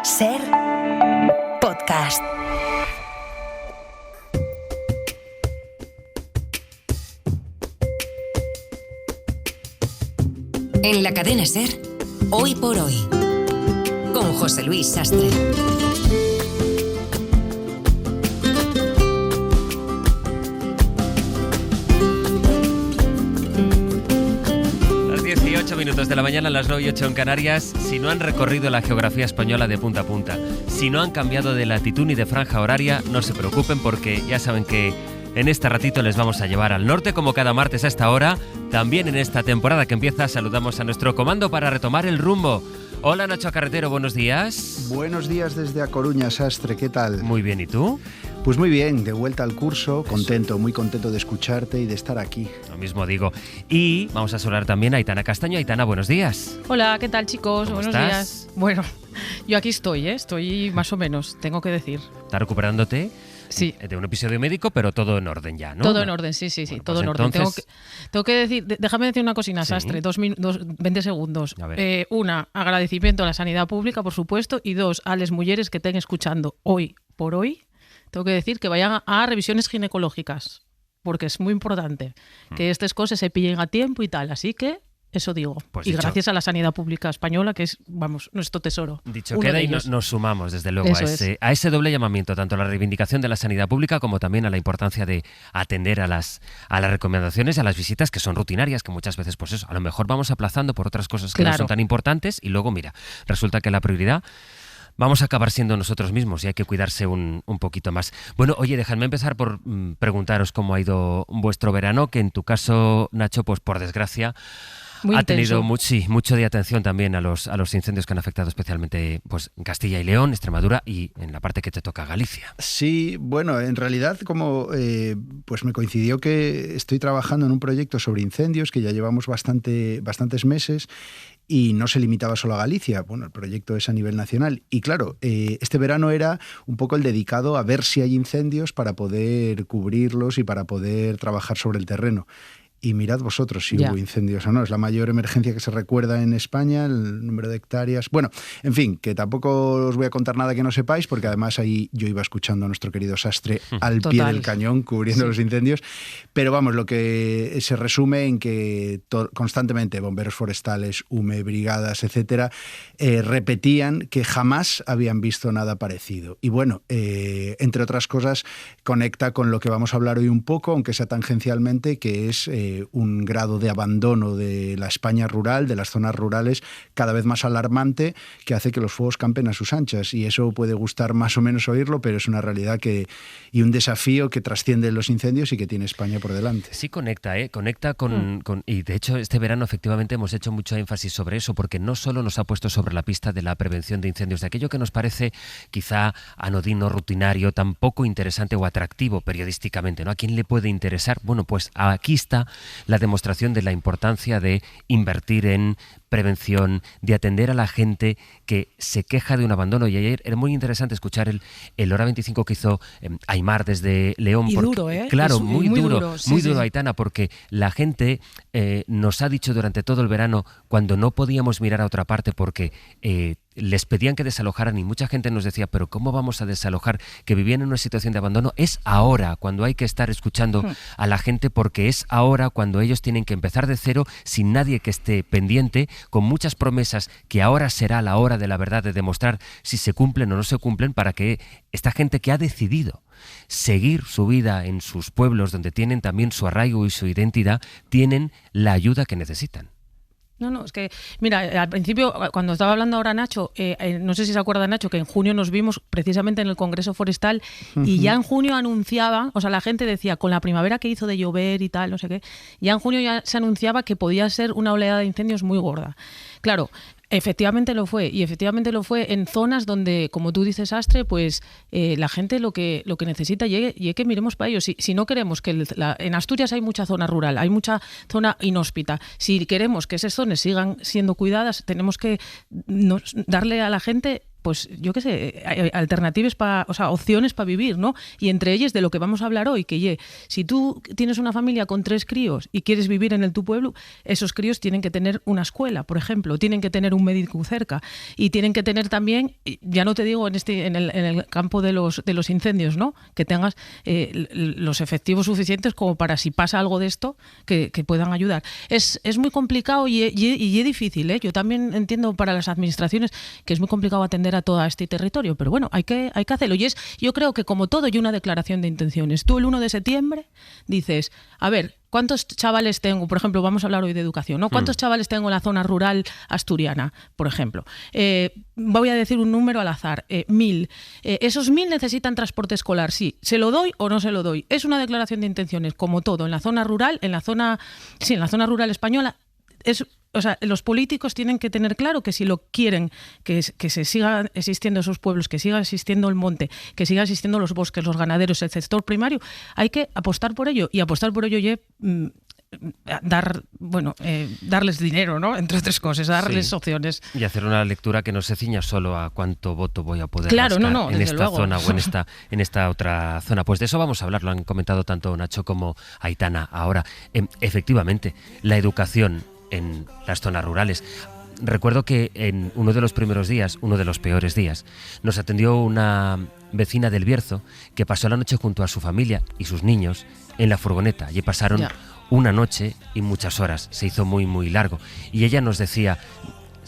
Ser podcast. En la cadena Ser, Hoy por Hoy, con José Luis Sastre. Las 18 minutos de la mañana, las 9:08 en Canarias. Si no han recorrido la geografía española de punta a punta, si no han cambiado de latitud ni de franja horaria, no se preocupen porque ya saben que en este ratito les vamos a llevar al norte como cada martes a esta hora. También en esta temporada que empieza saludamos a nuestro comando para retomar el rumbo. Hola Nacho Carretero, buenos días. Buenos días desde A Coruña, Sastre, ¿qué tal? Muy bien, ¿y tú? Pues muy bien, de vuelta al curso, contento, muy contento de escucharte y de estar aquí. Lo mismo digo. Y vamos a saludar también a Aitana Castaño. Aitana, buenos días. Hola, ¿qué tal, chicos? ¿Cómo Buenos estás? días. Bueno, yo aquí estoy, estoy más o menos, tengo que decir. ¿Estás recuperándote? Sí. De un episodio médico, pero todo en orden ya, ¿no? Todo en orden, sí, Bueno, todo pues en orden. entonces... Tengo que decir, déjame decir una cosina, Sí. Sastre, 20 segundos. A ver. Una, agradecimiento a la sanidad pública, por supuesto, y dos, a las mujeres que estén escuchando hoy por hoy, tengo que decir que vayan a revisiones ginecológicas, porque es muy importante que estas cosas se pillen a tiempo y tal, así que eso digo. Pues y dicho. gracias a la sanidad pública española, que es, vamos, nuestro tesoro. Dicho Uno queda de y ellos. nos sumamos, desde luego, Eso a ese doble llamamiento, tanto a la reivindicación de la sanidad pública como también a la importancia de atender a las recomendaciones y a las visitas que son rutinarias, que muchas veces, pues eso, a lo mejor vamos aplazando por otras cosas que no Claro. son tan importantes y luego, mira, resulta que la prioridad vamos a acabar siendo nosotros mismos y hay que cuidarse un poquito más. Bueno, oye, dejadme empezar por preguntaros cómo ha ido vuestro verano, que en tu caso, Nacho, pues por desgracia... Muy ha tenido intenso. mucho de atención también a los incendios que han afectado especialmente pues, en Castilla y León, Extremadura y en la parte que te toca Galicia. Sí, bueno, en realidad como pues me coincidió que estoy trabajando en un proyecto sobre incendios que ya llevamos bastantes meses y no se limitaba solo a Galicia. Bueno, el proyecto es a nivel nacional. Y claro, este verano era un poco el dedicado a ver si hay incendios para poder cubrirlos y para poder trabajar sobre el terreno. Y mirad vosotros si Ya. hubo incendios o no. Es la mayor emergencia que se recuerda en España, el número de hectáreas. Bueno, en fin, que tampoco os voy a contar nada que no sepáis, porque además ahí yo iba escuchando a nuestro querido Sastre al pie Total. del cañón, cubriendo Sí. los incendios. Pero vamos, lo que se resume en que constantemente bomberos forestales, UME, brigadas, etcétera, repetían que jamás habían visto nada parecido. Y bueno, entre otras cosas, conecta con lo que vamos a hablar hoy un poco, aunque sea tangencialmente, que es un grado de abandono de la España rural, de las zonas rurales, cada vez más alarmante, que hace que los fuegos campen a sus anchas. Y eso puede gustar más o menos oírlo, pero es una realidad y un desafío que trasciende los incendios y que tiene España por delante. Sí conecta, conecta con... Y de hecho este verano efectivamente hemos hecho mucho énfasis sobre eso porque no solo nos ha puesto sobre la pista de la prevención de incendios, de aquello que nos parece quizá anodino, rutinario, tan poco interesante o atractivo periodísticamente, ¿no? ¿A quién le puede interesar? Bueno, pues aquí está la demostración de la importancia de invertir en prevención, de atender a la gente que se queja de un abandono. Y ayer era muy interesante escuchar el Hora 25 que hizo Aimar desde León. Y porque, duro, ¿eh? Claro, Es muy duro, sí, muy sí, duro, sí. Aitana, porque la gente nos ha dicho durante todo el verano, cuando no podíamos mirar a otra parte porque les pedían que desalojaran y mucha gente nos decía, pero ¿cómo vamos a desalojar? Que vivían en una situación de abandono. Es ahora cuando hay que estar escuchando a la gente, porque es ahora cuando ellos tienen que empezar de cero, sin nadie que esté pendiente, con muchas promesas que ahora será la hora de la verdad, de demostrar si se cumplen o no se cumplen, para que esta gente que ha decidido seguir su vida en sus pueblos, donde tienen también su arraigo y su identidad, tienen la ayuda que necesitan. No, es que, mira, al principio, cuando estaba hablando ahora Nacho, no sé si se acuerda Nacho, que en junio nos vimos precisamente en el Congreso Forestal y ya en junio anunciaban, o sea, la gente decía, con la primavera que hizo de llover y tal, no sé qué, ya en junio ya se anunciaba que podía ser una oleada de incendios muy gorda. Claro, efectivamente lo fue, y efectivamente lo fue en zonas donde, como tú dices, Astre, pues la gente lo que necesita y que miremos para ellos. Si no queremos que en Asturias hay mucha zona rural, hay mucha zona inhóspita. Si queremos que esas zonas sigan siendo cuidadas, tenemos que darle a la gente pues yo qué sé, alternativas, opciones para vivir, ¿no? Y entre ellas de lo que vamos a hablar hoy, que si tú tienes una familia con 3 críos y quieres vivir en tu pueblo, esos críos tienen que tener una escuela, por ejemplo, tienen que tener un médico cerca y tienen que tener también, ya no te digo en el campo de los incendios, ¿no? Que tengas los efectivos suficientes como para si pasa algo de esto, que puedan ayudar. Es muy complicado y es difícil, ¿eh? Yo también entiendo para las administraciones que es muy complicado atender a todo este territorio, pero bueno, hay que hacerlo. Y yo creo que como todo, hay una declaración de intenciones. Tú el 1 de septiembre dices, a ver, ¿cuántos chavales tengo? Por ejemplo, vamos a hablar hoy de educación, ¿no? ¿Cuántos chavales tengo en la zona rural asturiana, por ejemplo? Voy a decir un número al azar, 1.000. ¿Esos 1.000 necesitan transporte escolar? Sí. ¿Se lo doy o no se lo doy? Es una declaración de intenciones, como todo, en la zona rural, en la zona rural española. Los políticos tienen que tener claro que si lo quieren, que se sigan existiendo esos pueblos, que siga existiendo el monte, que sigan existiendo los bosques, los ganaderos, el sector primario, hay que apostar por ello. Y apostar por ello darles dinero, ¿no? Entre otras cosas, darles opciones. Y hacer una lectura que no se ciña solo a cuánto voto voy a poder rascar en esta luego. Zona o en esta otra zona. Pues de eso vamos a hablar, lo han comentado tanto Nacho como Aitana. Ahora, efectivamente, la educación en las zonas rurales. Recuerdo que en uno de los primeros días, uno de los peores días, nos atendió una vecina del Bierzo que pasó la noche junto a su familia y sus niños en la furgoneta. Allí pasaron una noche y muchas horas. Se hizo muy, muy largo. Y ella nos decía,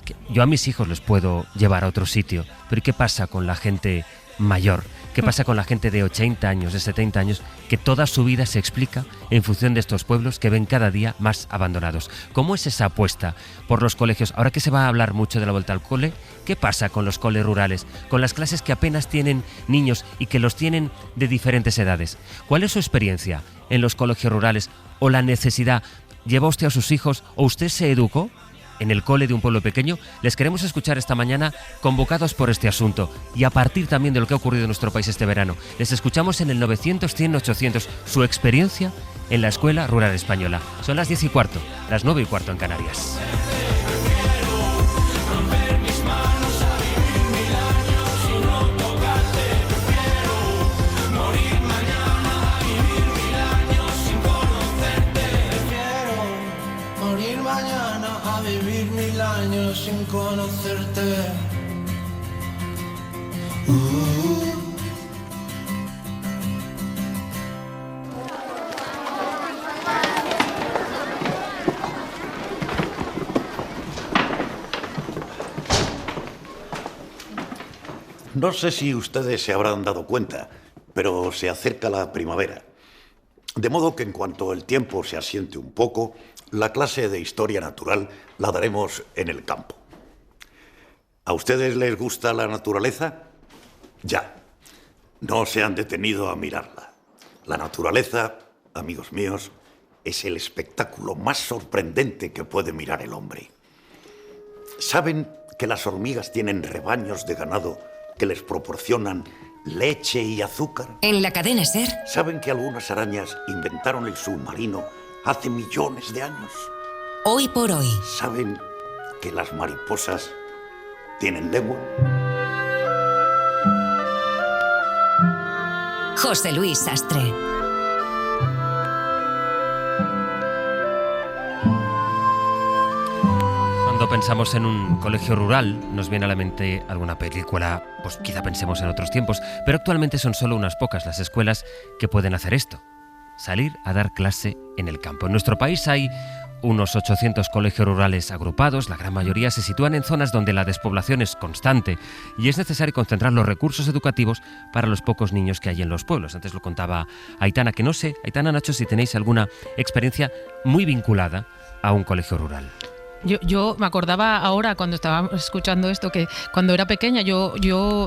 que yo a mis hijos les puedo llevar a otro sitio, pero ¿qué pasa con la gente mayor? ¿Qué pasa con la gente de 80 años, de 70 años, que toda su vida se explica en función de estos pueblos que ven cada día más abandonados? ¿Cómo es esa apuesta por los colegios? Ahora que se va a hablar mucho de la vuelta al cole, ¿qué pasa con los coles rurales? Con las clases que apenas tienen niños y que los tienen de diferentes edades. ¿Cuál es su experiencia en los colegios rurales o la necesidad? ¿Lleva usted a sus hijos o usted se educó en el cole de un pueblo pequeño? Les queremos escuchar esta mañana convocados por este asunto y a partir también de lo que ha ocurrido en nuestro país este verano. Les escuchamos en el 900-100-800 su experiencia en la escuela rural española. Son las 10:15, las 9:15 en Canarias. Vivir 1000 años sin conocerte. No sé si ustedes se habrán dado cuenta, pero se acerca la primavera. De modo que en cuanto el tiempo se asiente un poco, la clase de historia natural la daremos en el campo. ¿A ustedes les gusta la naturaleza? Ya. No se han detenido a mirarla. La naturaleza, amigos míos, es el espectáculo más sorprendente que puede mirar el hombre. ¿Saben que las hormigas tienen rebaños de ganado que les proporcionan leche y azúcar? En la cadena SER. ¿Saben que algunas arañas inventaron el submarino hace millones de años? Hoy por hoy. ¿Saben que las mariposas tienen lengua? José Luis Sastre. Cuando pensamos en un colegio rural, nos viene a la mente alguna película, pues quizá pensemos en otros tiempos, pero actualmente son solo unas pocas las escuelas que pueden hacer esto, salir a dar clase en el campo. En nuestro país hay unos 800 colegios rurales agrupados, la gran mayoría se sitúan en zonas donde la despoblación es constante y es necesario concentrar los recursos educativos para los pocos niños que hay en los pueblos. Antes lo contaba Aitana, que no sé, Aitana, Nacho, si tenéis alguna experiencia muy vinculada a un colegio rural. Yo me acordaba ahora cuando estaba escuchando esto que cuando era pequeña yo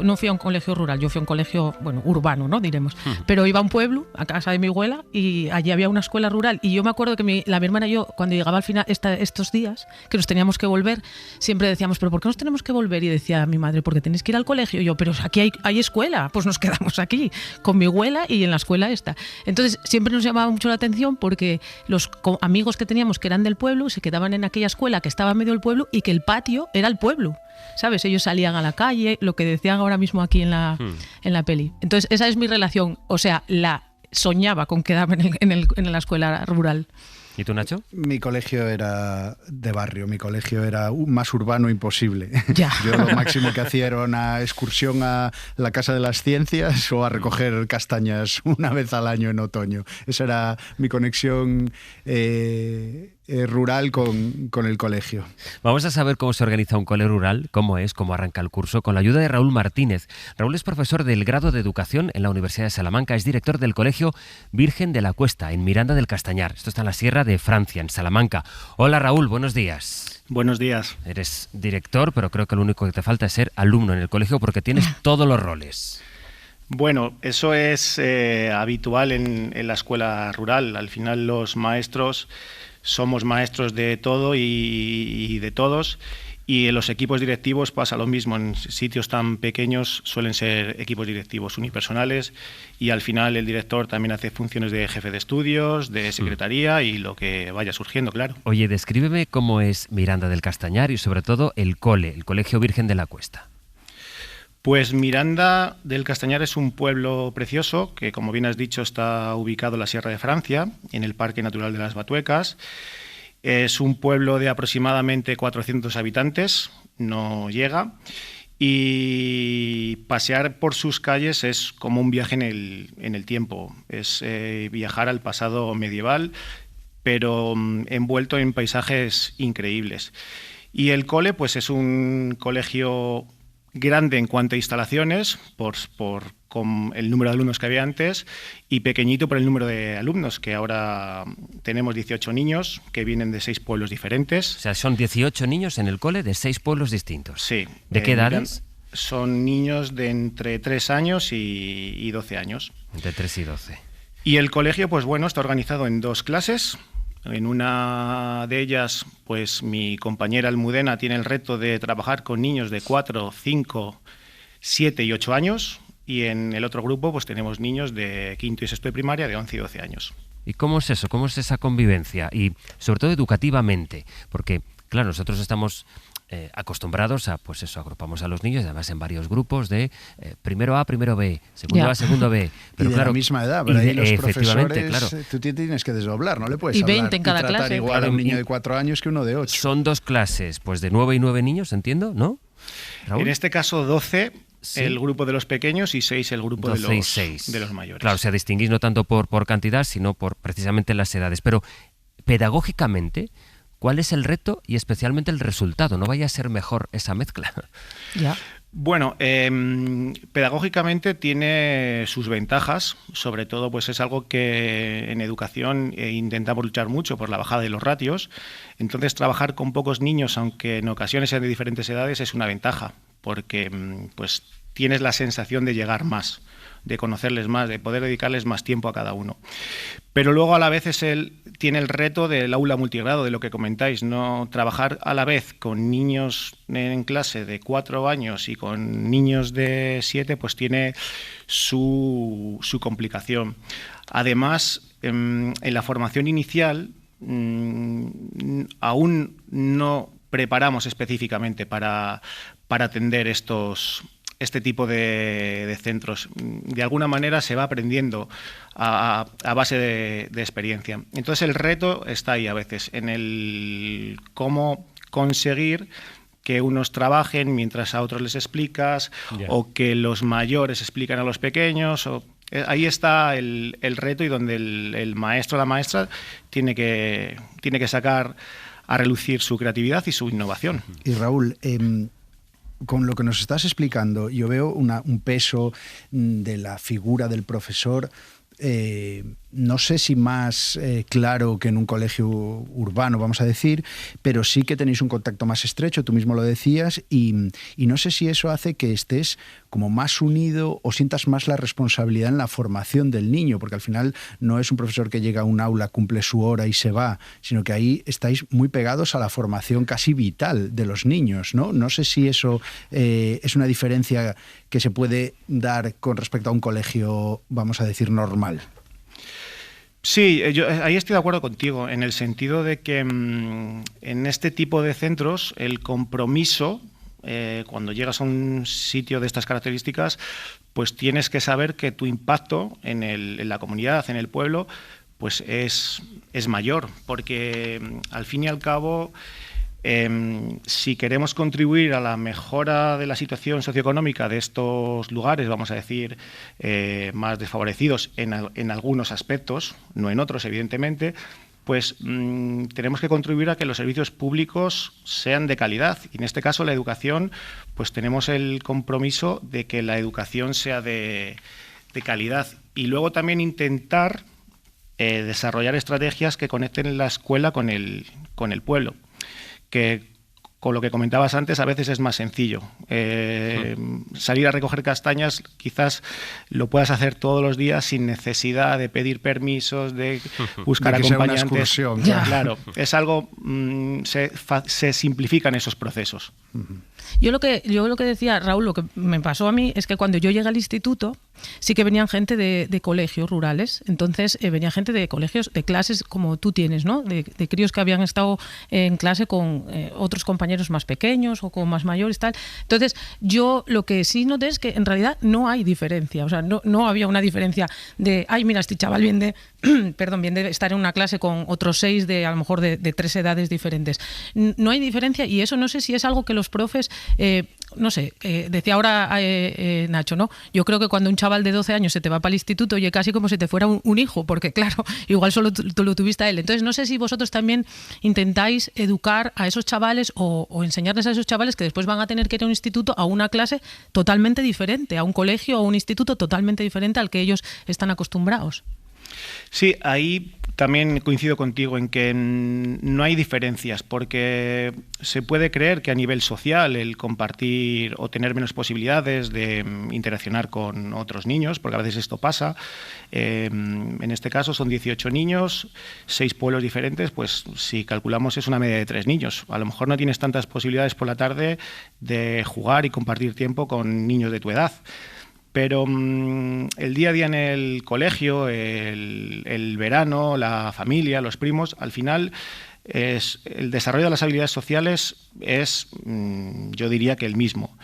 no fui a un colegio rural, yo fui a un colegio, urbano, ¿no? Diremos. Pero iba a un pueblo, a casa de mi abuela, y allí había una escuela rural. Y yo me acuerdo que mi hermana y yo, cuando llegaba al final estos días, que nos teníamos que volver, siempre decíamos, ¿pero por qué nos tenemos que volver? Y decía mi madre, porque tenéis que ir al colegio. Y yo, pero aquí hay escuela, pues nos quedamos aquí, con mi abuela y en la escuela esta. Entonces siempre nos llamaba mucho la atención porque los amigos que teníamos que eran del pueblo se quedaban en aquella escuela escuela que estaba en medio del pueblo y que el patio era el pueblo. ¿Sabes? Ellos salían a la calle, lo que decían ahora mismo aquí en la peli. Entonces, esa es mi relación. O sea, soñaba con quedarme en la escuela rural. ¿Y tú, Nacho? Mi colegio era de barrio, mi colegio era más urbano imposible. Ya. Yo lo máximo que hacía era una excursión a la Casa de las Ciencias o a recoger castañas una vez al año en otoño. Esa era mi conexión rural con el colegio. Vamos a saber cómo se organiza un cole rural, cómo arranca el curso, con la ayuda de Raúl Martínez. Raúl es profesor del grado de Educación en la Universidad de Salamanca, es director del Colegio Virgen de la Cuesta, en Miranda del Castañar. Esto está en la Sierra de Francia, en Salamanca. Hola Raúl, buenos días. Buenos días. Eres director, pero creo que lo único que te falta es ser alumno en el colegio porque tienes todos los roles. Bueno, eso es habitual en la escuela rural. Al final los maestros somos maestros de todo y de todos, y en los equipos directivos pasa lo mismo. En sitios tan pequeños suelen ser equipos directivos unipersonales, y al final el director también hace funciones de jefe de estudios, de secretaría y lo que vaya surgiendo, claro. Oye, descríbeme cómo es Miranda del Castañar y sobre todo el Colegio Virgen de la Cuesta. Pues Miranda del Castañar es un pueblo precioso que, como bien has dicho, está ubicado en la Sierra de Francia, en el Parque Natural de las Batuecas. Es un pueblo de aproximadamente 400 habitantes, no llega, y pasear por sus calles es como un viaje en el tiempo. Es viajar al pasado medieval, pero envuelto en paisajes increíbles. Y el cole, pues es un colegio grande en cuanto a instalaciones, con el número de alumnos que había antes, y pequeñito por el número de alumnos, que ahora tenemos 18 niños que vienen de 6 pueblos diferentes. O sea, son 18 niños en el cole de 6 pueblos distintos. Sí. ¿De qué edades? Son niños de entre 3 años y 12 años. Entre 3 y 12. Y el colegio, pues bueno, está organizado en 2 clases. En una de ellas, pues mi compañera Almudena tiene el reto de trabajar con niños de 4, 5, 7 y 8 años. Y en el otro grupo, pues tenemos niños de 5º y 6º de primaria de 11 y 12 años. ¿Y cómo es eso? ¿Cómo es esa convivencia? Y sobre todo educativamente, porque, claro, nosotros estamos acostumbrados a, pues eso, agrupamos a los niños, además en varios grupos de primero A, primero B, segundo A, segundo B. Pero y de la misma edad, pero ahí los profesores, claro, tú tienes que desdoblar, no le puedes y hablar 20 en cada y tratar clase. igual Claro, a un niño de 4 años que uno de 8. Son 2 clases, pues de 9 y 9 niños, entiendo, ¿no, Raúl? En este caso 12 Sí. el grupo de los pequeños y 6 el grupo de los mayores. Claro, o sea, distinguís no tanto por cantidad, sino por precisamente las edades. Pero pedagógicamente, ¿cuál es el reto y especialmente el resultado? ¿No vaya a ser mejor esa mezcla? Ya. Bueno, pedagógicamente tiene sus ventajas, sobre todo pues es algo que en educación intentamos luchar mucho por la bajada de los ratios. Entonces trabajar con pocos niños, aunque en ocasiones sean de diferentes edades, es una ventaja, porque pues tienes la sensación de llegar más, de conocerles más, de poder dedicarles más tiempo a cada uno. Pero luego a la vez tiene el reto del aula multigrado, de lo que comentáis, no trabajar a la vez con niños en clase de 4 años y con niños de 7, pues tiene su complicación. Además, en la formación inicial aún no preparamos específicamente para atender este tipo de centros. De alguna manera se va aprendiendo a base de experiencia. Entonces el reto está ahí a veces, en el cómo conseguir que unos trabajen mientras a otros les explicas, o que los mayores explican a los pequeños. Ahí está el reto, y donde el maestro o la maestra tiene que sacar a relucir su creatividad y su innovación. Y Raúl, con lo que nos estás explicando, yo veo un peso de la figura del profesor, no sé si más claro que en un colegio urbano, vamos a decir, pero sí que tenéis un contacto más estrecho, tú mismo lo decías, y no sé si eso hace que estés como más unido o sientas más la responsabilidad en la formación del niño, porque al final no es un profesor que llega a un aula, cumple su hora y se va, sino que ahí estáis muy pegados a la formación casi vital de los niños, ¿no? No sé si eso es una diferencia que se puede dar con respecto a un colegio, vamos a decir, normal. Sí, yo ahí estoy de acuerdo contigo, en el sentido de que en este tipo de centros el compromiso, cuando llegas a un sitio de estas características, pues tienes que saber que tu impacto en la comunidad, en el pueblo, pues es mayor, porque al fin y al cabo, si queremos contribuir a la mejora de la situación socioeconómica de estos lugares, vamos a decir, más desfavorecidos en algunos aspectos, no en otros, evidentemente, pues tenemos que contribuir a que los servicios públicos sean de calidad. Y en este caso, la educación, pues tenemos el compromiso de que la educación sea de calidad. Y luego también intentar desarrollar estrategias que conecten la escuela con el pueblo, que con lo que comentabas antes a veces es más sencillo. Salir a recoger castañas quizás lo puedas hacer todos los días sin necesidad de pedir permisos, de buscar acompañantes. Claro, es algo, se simplifican esos procesos. Yo lo que decía, Raúl, lo que me pasó a mí es que cuando yo llegué al instituto sí que venían gente de colegios rurales. Entonces venía gente de colegios, de clases como tú tienes, ¿no? De críos que habían estado en clase con otros compañeros más pequeños o con más mayores, tal. Entonces yo lo que sí noté es que en realidad no hay diferencia. O sea, no había una diferencia de, ay, mira, este chaval viene de estar en una clase con otros 6 a lo mejor de 3 edades diferentes. No hay diferencia, y eso no sé si es algo que los profes, no sé, decía ahora Nacho, ¿no? Yo creo que cuando un chaval de 12 años se te va para el instituto, oye, casi como si te fuera un hijo, porque claro, igual solo tú lo tuviste a él. Entonces no sé si vosotros también intentáis educar a esos chavales o enseñarles a esos chavales que después van a tener que ir a un instituto, a una clase totalmente diferente, a un colegio o un instituto totalmente diferente al que ellos están acostumbrados. Sí, ahí también coincido contigo en que no hay diferencias, porque se puede creer que a nivel social el compartir o tener menos posibilidades de interaccionar con otros niños, porque a veces esto pasa. En este caso son 18 niños, 6 pueblos diferentes, pues si calculamos es una media de 3 niños. A lo mejor no tienes tantas posibilidades por la tarde de jugar y compartir tiempo con niños de tu edad. Pero el día a día en el colegio, el verano, la familia, los primos, al final el desarrollo de las habilidades sociales es, yo diría que el mismo.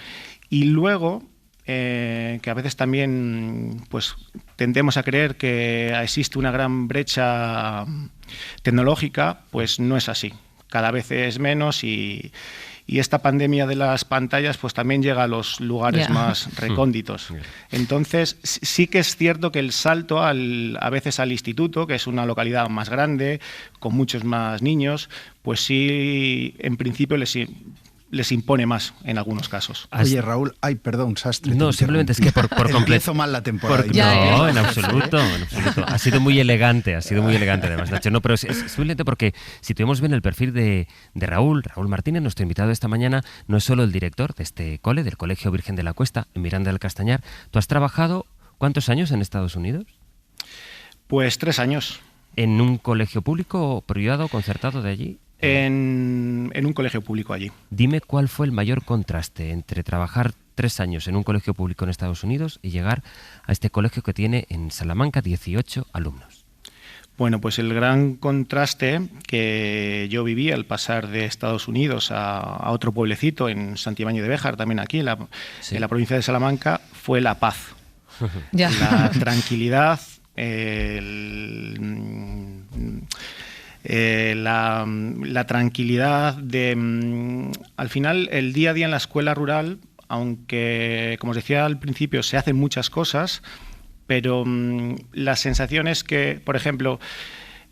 Y luego, que a veces también pues tendemos a creer que existe una gran brecha tecnológica, pues no es así. Cada vez es menos y esta pandemia de las pantallas pues también llega a los lugares más recónditos. Entonces sí que es cierto que el salto a veces al instituto, que es una localidad más grande, con muchos más niños, pues sí, en principio les impone más en algunos casos. Oye, Raúl, perdón, Sastre. No, simplemente es que por completo. Empiezo mal la temporada. No, en absoluto. Ha sido muy elegante además, Nacho. No, pero es simplemente porque si tuvimos bien el perfil de Raúl Martínez, nuestro invitado de esta mañana, no es solo el director de este cole, del Colegio Virgen de la Cuesta, en Miranda del Castañar. ¿Tú has trabajado cuántos años en Estados Unidos? Pues 3 años. ¿En un colegio público, privado, concertado de allí? En un colegio público allí. Dime cuál fue el mayor contraste entre trabajar 3 años en un colegio público en Estados Unidos y llegar a este colegio que tiene en Salamanca 18 alumnos. Bueno, pues el gran contraste que yo viví al pasar de Estados Unidos a otro pueblecito en Santibáñez de Béjar, también aquí en la provincia de Salamanca, fue la paz, la tranquilidad, la tranquilidad de, al final, el día a día en la escuela rural, aunque, como os decía al principio, se hacen muchas cosas, pero la sensación es que, por ejemplo,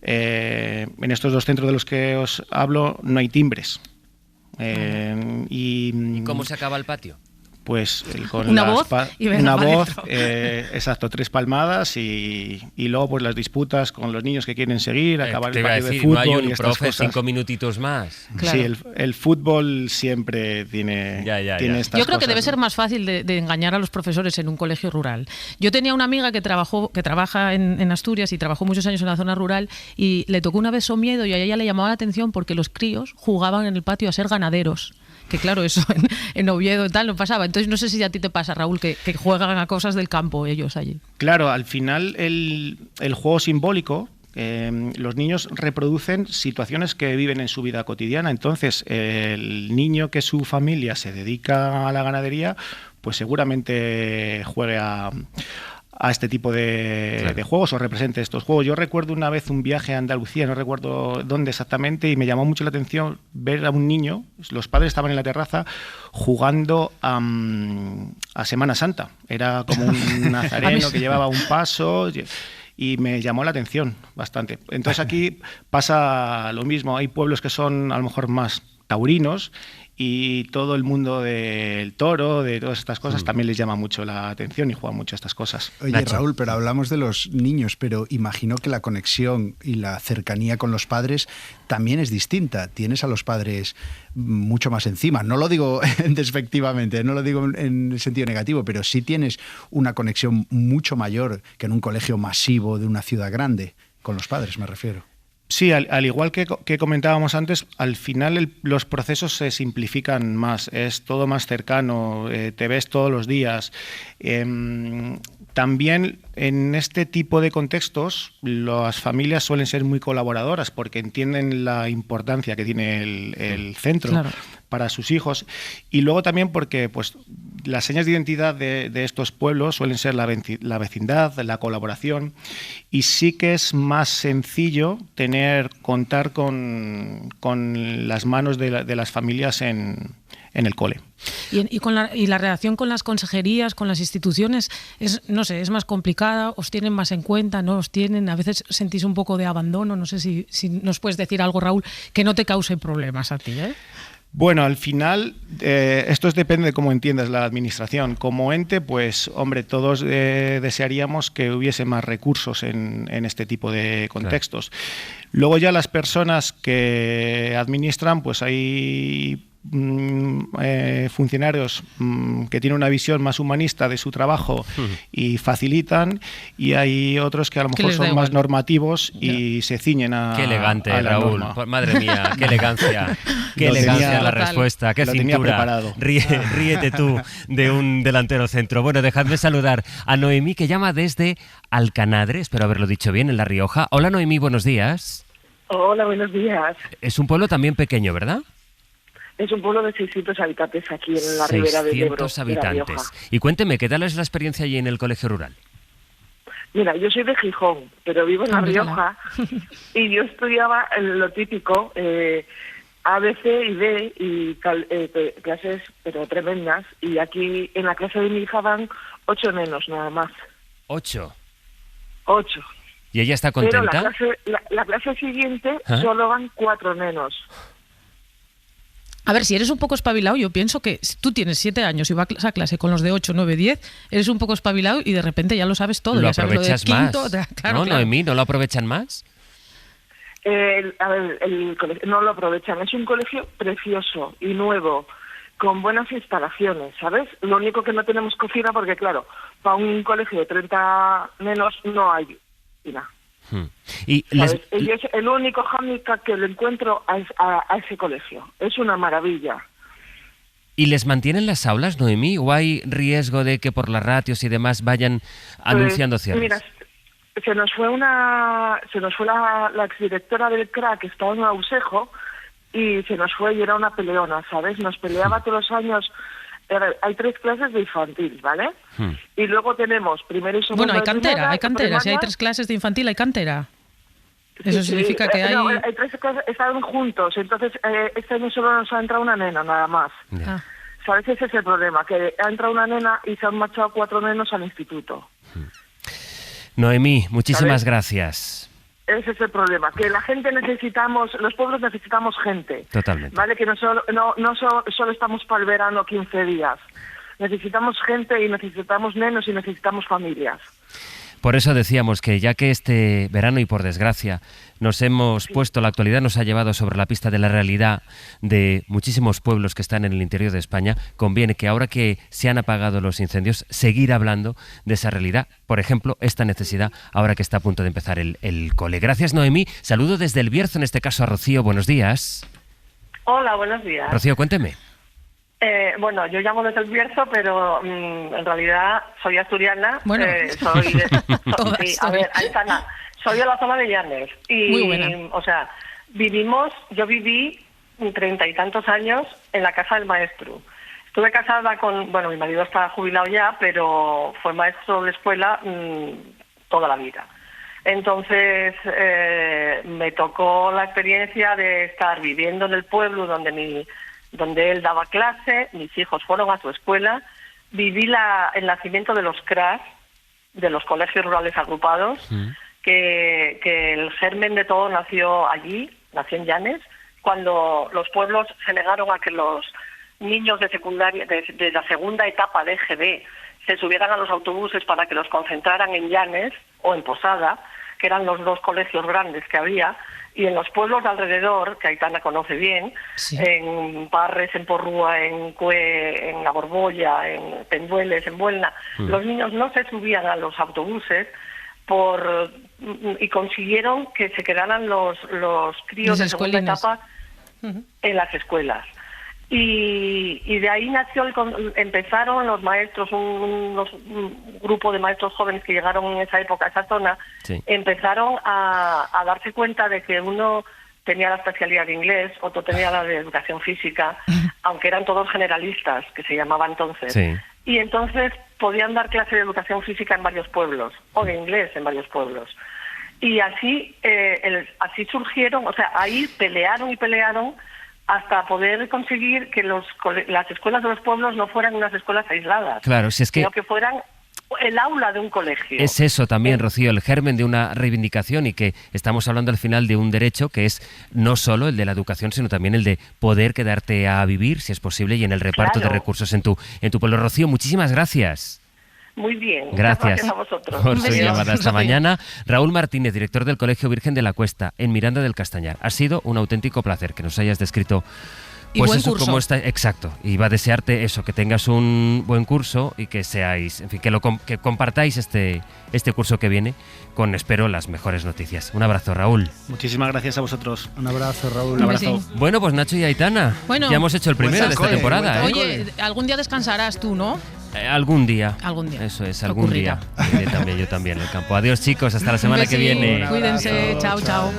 en estos 2 centros de los que os hablo no hay timbres. ¿Y cómo se acaba el patio? Pues con una voz, exacto, 3 palmadas y luego pues las disputas con los niños que quieren seguir, acabar el partido de fútbol. No hay un profe, 5 minutitos más. Claro. Sí, el fútbol siempre tiene estas Yo creo cosas, que debe ser más fácil de engañar a los profesores en un colegio rural. Yo tenía una amiga que trabaja en Asturias y trabajó muchos años en la zona rural y le tocó una vez Somiedo y a ella le llamaba la atención porque los críos jugaban en el patio a ser ganaderos. Que claro, eso en Oviedo y tal no pasaba. Entonces no sé si a ti te pasa, Raúl, que juegan a cosas del campo ellos allí. Claro, al final el juego simbólico Los niños reproducen situaciones que viven en su vida cotidiana. Entonces, el niño que su familia se dedica a la ganadería, pues seguramente juegue a este tipo de juegos o represente estos juegos. Yo recuerdo una vez un viaje a Andalucía, no recuerdo dónde exactamente, y me llamó mucho la atención ver a un niño, los padres estaban en la terraza jugando a Semana Santa. Era como un nazareno que llevaba un paso y me llamó la atención bastante. Entonces aquí pasa lo mismo, hay pueblos que son a lo mejor más taurinos y todo el mundo del toro, de todas estas cosas, también les llama mucho la atención y juegan mucho a estas cosas. Oye, Nacho. Raúl, pero hablamos de los niños, pero imagino que la conexión y la cercanía con los padres también es distinta. Tienes a los padres mucho más encima. No lo digo despectivamente, no lo digo en el sentido negativo, pero sí tienes una conexión mucho mayor que en un colegio masivo de una ciudad grande. Con los padres, me refiero. Sí, al igual que comentábamos antes, al final los procesos se simplifican más, es todo más cercano, te ves todos los días. También en este tipo de contextos las familias suelen ser muy colaboradoras porque entienden la importancia que tiene el centro para sus hijos, y luego también porque pues las señas de identidad de estos pueblos suelen ser la vecindad, la colaboración, y sí que es más sencillo contar con las manos de las familias en el cole. Y la relación con las consejerías, con las instituciones, es más complicada, os tienen más en cuenta, no os tienen, a veces sentís un poco de abandono, no sé si nos puedes decir algo, Raúl, que no te cause problemas a ti, ¿eh? Bueno, al final, esto depende de cómo entiendas la administración. Como ente, pues, hombre, todos desearíamos que hubiese más recursos en este tipo de contextos. Claro. Luego ya las personas que administran, pues hay funcionarios que tienen una visión más humanista de su trabajo y facilitan, y hay otros que a lo mejor son más normativos y se ciñen a Qué elegante, a la Raúl. norma. Madre mía, qué elegancia. Qué elegancia la respuesta, qué cintura. Ríete tú de un delantero centro. Bueno, dejadme saludar a Noemí, que llama desde Alcanadre, espero haberlo dicho bien, en La Rioja. Hola, Noemí, buenos días. Hola, buenos días. Es un pueblo también pequeño, ¿verdad? Es un pueblo de 600 habitantes aquí en la ribera del Ebro. 600 habitantes. Y cuénteme, ¿qué tal es la experiencia allí en el colegio rural? Mira, yo soy de Gijón, pero vivo en La Rioja y yo estudiaba lo típico, A, B, C y D, y clases pero tremendas, y aquí en la clase de mi hija van 8 nenos nada más. ¿8? 8. ¿Y ella está contenta? Pero la clase siguiente solo van 4 nenos. A ver, si eres un poco espabilado, yo pienso que si tú tienes 7 años y vas a clase con los de 8, 9, 10, eres un poco espabilado y de repente ya lo sabes todo. ¿Lo ya sabes aprovechas lo de quinto, más? Claro, ¿No, claro. Noemí? ¿No lo aprovechan más? A ver, el colegio no lo aprovechan. Es un colegio precioso y nuevo, con buenas instalaciones, ¿sabes? Lo único que no tenemos cocina porque, claro, para un colegio de 30 nenos no hay cocina. Y es el único hándicap que le encuentro a ese colegio. Es una maravilla. ¿Y les mantienen las aulas, Noemí? ¿O hay riesgo de que por las ratios y demás vayan anunciando cierres? Mira, se nos fue la exdirectora del CRA, que estaba en Ausejo, y se nos fue y era una peleona, ¿sabes? Nos peleaba todos los años. Hay 3 clases de infantil, ¿vale? Y luego tenemos primero y segundo. Bueno, hay cantera. Si hay 3 clases de infantil, hay cantera. Eso significa que hay... No, hay 3 clases, están juntos. Entonces, este año solo nos ha entrado una nena, nada más. ¿Sabes? Ese es el problema, que ha entrado una nena y se han marchado 4 nenos al instituto. Noemí, muchísimas gracias. Ese es el problema, que la gente los pueblos necesitamos gente. Totalmente. ¿Vale? Que no solo estamos para el verano 15 días. Necesitamos gente y necesitamos nenos y necesitamos familias. Por eso decíamos que ya que este verano, y por desgracia, nos hemos puesto, la actualidad nos ha llevado sobre la pista de la realidad de muchísimos pueblos que están en el interior de España, conviene que ahora que se han apagado los incendios, seguir hablando de esa realidad. Por ejemplo, esta necesidad ahora que está a punto de empezar el cole. Gracias, Noemí. Saludo desde El Bierzo, en este caso a Rocío. Buenos días. Hola, buenos días. Rocío, cuénteme. Bueno, yo llamo desde El Bierzo, pero en realidad soy asturiana. Bueno, soy de... sí, a ver, Aitana, Soy de la zona de Llanes. Y, Muy buena. o sea, yo viví 30 y tantos años en la casa del maestro. Estuve casada bueno, mi marido está jubilado ya, pero fue maestro de escuela toda la vida. Entonces, me tocó la experiencia de estar viviendo en el pueblo donde él daba clase, mis hijos fueron a su escuela, viví el nacimiento de los CRAS, de los colegios rurales agrupados, que el germen de todo nació allí, nació en Llanes, cuando los pueblos se negaron a que los niños de secundaria, de la segunda etapa de EGB, se subieran a los autobuses para que los concentraran en Llanes o en Posada, que eran los dos colegios grandes que había, y en los pueblos de alrededor, que Aitana conoce bien, sí. En Parres, en Porrúa, en Cue, en La Borbolla, en Pendueles, en Buelna, los niños no se subían a los autobuses y consiguieron que se quedaran los críos de segunda etapa en las escuelas. Y de ahí empezaron los maestros, un grupo de maestros jóvenes que llegaron en esa época a esa zona, sí. Empezaron a darse cuenta de que uno tenía la especialidad de inglés, otro tenía la de educación física, aunque eran todos generalistas, que se llamaba entonces. Sí. Y entonces podían dar clase de educación física en varios pueblos, o de inglés en varios pueblos. Y así surgieron, o sea, ahí pelearon hasta poder conseguir que las escuelas de los pueblos no fueran unas escuelas aisladas, claro, si es que... sino que fueran el aula de un colegio. Es eso también, Rocío, el germen de una reivindicación, y que estamos hablando al final de un derecho que es no solo el de la educación, sino también el de poder quedarte a vivir, si es posible, y en el reparto de recursos en tu pueblo. Rocío, muchísimas gracias. Muy bien. Gracias a vosotros. Por su llamada esta mañana. Raúl Martínez, director del Colegio Virgen de la Cuesta, en Miranda del Castañar. Ha sido un auténtico placer que nos hayas descrito. Pues buen eso, curso. como está, exacto. Y va a desearte eso, que tengas un buen curso y que seáis, en fin, que compartáis este curso que viene con, espero, las mejores noticias. Un abrazo, Raúl. Muchísimas gracias a vosotros. Un abrazo, Raúl. Un abrazo. Sí. Bueno, pues Nacho y Aitana, ya hemos hecho el primero de esta temporada. Oye, algún día descansarás tú, ¿no? Algún día. Algún día. Eso es, algún día. Yo también, el campo. Adiós, chicos, hasta la semana que viene. Cuídense, chao, chao.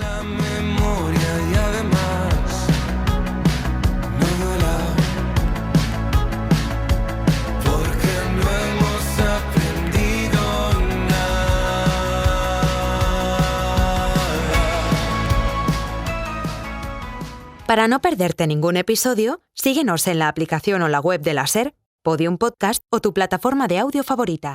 Para no perderte ningún episodio, síguenos en la aplicación o la web de la SER, Podium Podcast o tu plataforma de audio favorita.